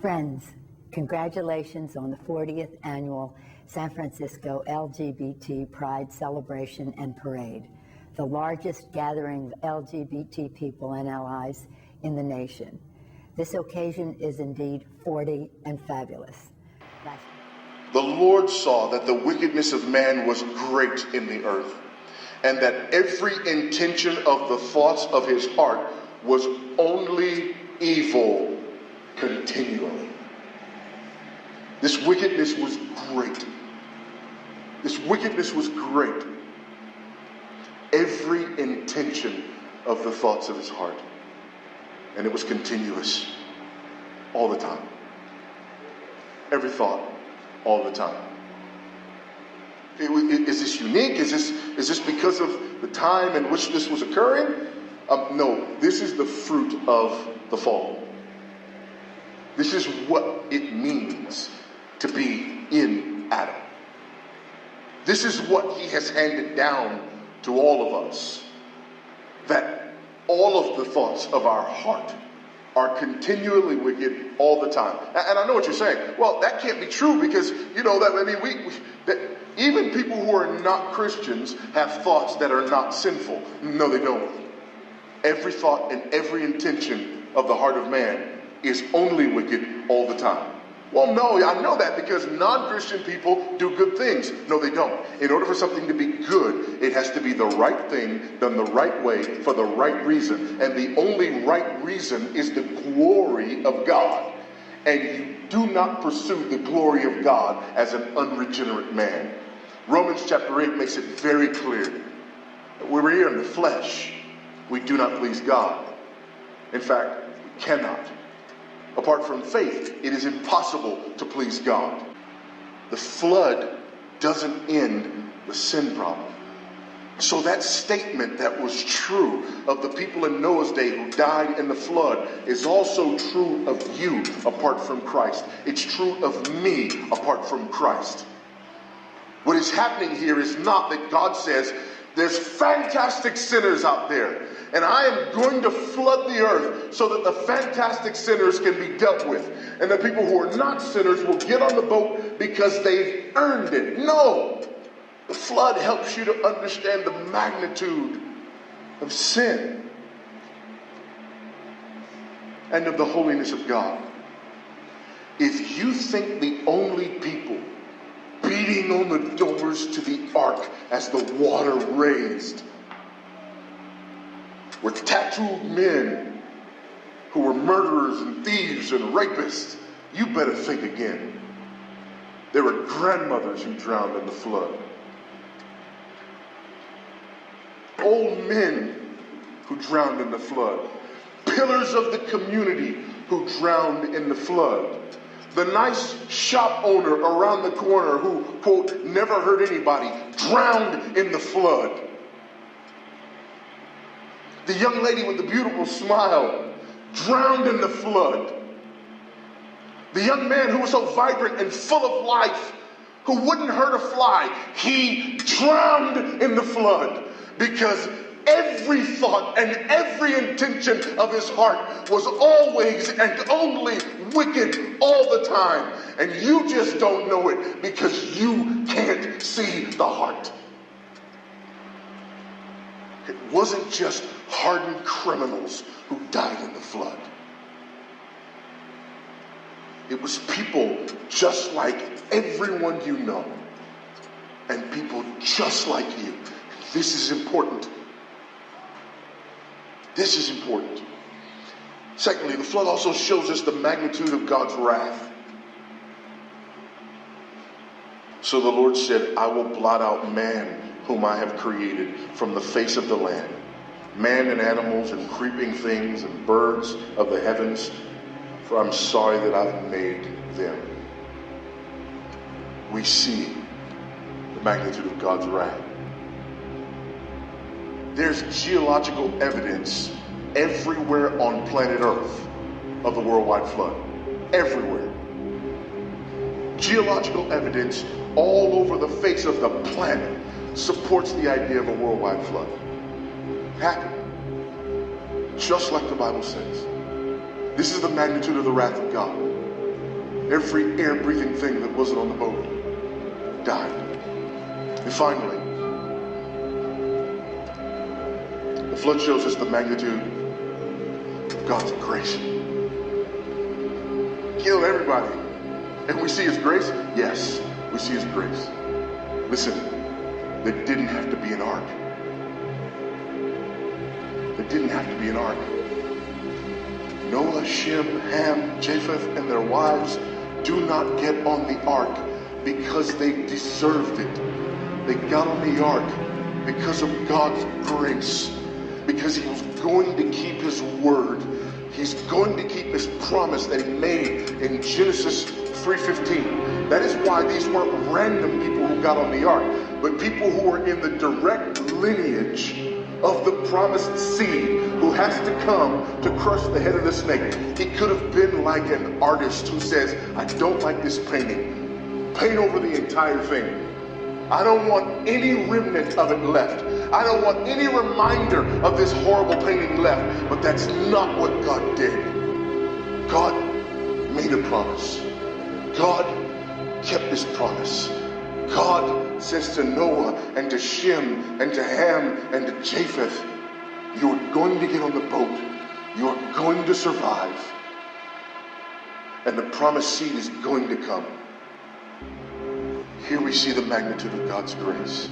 Friends, congratulations on the 40th annual San Francisco LGBT Pride Celebration and Parade, the largest gathering of LGBT people and allies in the nation. This occasion is indeed 40 and fabulous. The Lord saw that the wickedness of man was great in the earth, and that every intention of the thoughts of his heart was only evil continually. This wickedness was great. This wickedness was great. Every intention of the thoughts of his heart. And it was continuous all the time. Every thought, all the time. Is this unique? Is this because of the time in which this was occurring? No, this is the fruit of the fall. This is what it means to be in Adam. This is what he has handed down to all of us. That all of the thoughts of our heart are continually wicked all the time. And I know what you're saying. Well, that can't be true because, even people who are not Christians have thoughts that are not sinful. No, they don't. Every thought and every intention of the heart of man is only wicked all the time. Well, no, I know that because non-Christian people do good things. No, they don't. In order for something to be good, it has to be the right thing, done the right way, for the right reason. And the only right reason is the glory of God. And you do not pursue the glory of God as an unregenerate man. Romans chapter 8 makes it very clear that when we're here in the flesh, we do not please God. In fact, we cannot. Apart from faith, it is impossible to please God. The flood doesn't end the sin problem. So that statement that was true of the people in Noah's day who died in the flood is also true of you apart from Christ. It's true of me apart from Christ. What is happening here is not that God says, there's fantastic sinners out there, and I am going to flood the earth so that the fantastic sinners can be dealt with. And the people who are not sinners will get on the boat because they've earned it. No! The flood helps you to understand the magnitude of sin and of the holiness of God. If you think the only people beating on the doors to the ark as the water raised were tattooed men who were murderers and thieves and rapists, you better think again. There were grandmothers who drowned in the flood. Old men who drowned in the flood. Pillars of the community who drowned in the flood. The nice shop owner around the corner who, quote, never hurt anybody, drowned in the flood. The young lady with the beautiful smile drowned in the flood. The young man who was so vibrant and full of life, who wouldn't hurt a fly, he drowned in the flood because every thought and every intention of his heart was always and only wicked all the time. And you just don't know it because you can't see the heart. It wasn't just hardened criminals who died in the flood. It was people just like everyone you know, and people just like you. This is important. This is important. Secondly, the flood also shows us the magnitude of God's wrath. So the Lord said, I will blot out man whom I have created from the face of the land, man and animals and creeping things and birds of the heavens, for I'm sorry that I've made them. We see the magnitude of God's wrath. There's geological evidence everywhere on planet Earth of the worldwide flood. Everywhere. Geological evidence all over the face of the planet supports the idea of a worldwide flood. It happened. Just like the Bible says. This is the magnitude of the wrath of God. Every air-breathing thing that wasn't on the boat died. And finally, the flood shows us the magnitude of God's grace. Killed everybody. And we see his grace? Yes, we see his grace. Listen, there didn't have to be an ark. There didn't have to be an ark. Noah, Shem, Ham, Japheth, and their wives do not get on the ark because they deserved it. They got on the ark because of God's grace, because he was going to keep his word. He's going to keep his promise that he made in Genesis 3:15. That is why these weren't random people who got on the ark, but people who were in the direct lineage of the promised seed who has to come to crush the head of the snake. He could have been like an artist who says, I don't like this painting. Paint over the entire thing. I don't want any remnant of it left. I don't want any reminder of this horrible painting left. But that's not what God did. God made a promise. God kept his promise. God says to Noah and to Shem and to Ham and to Japheth, you're going to get on the boat. You're going to survive. And the promised seed is going to come. Here we see the magnitude of God's grace.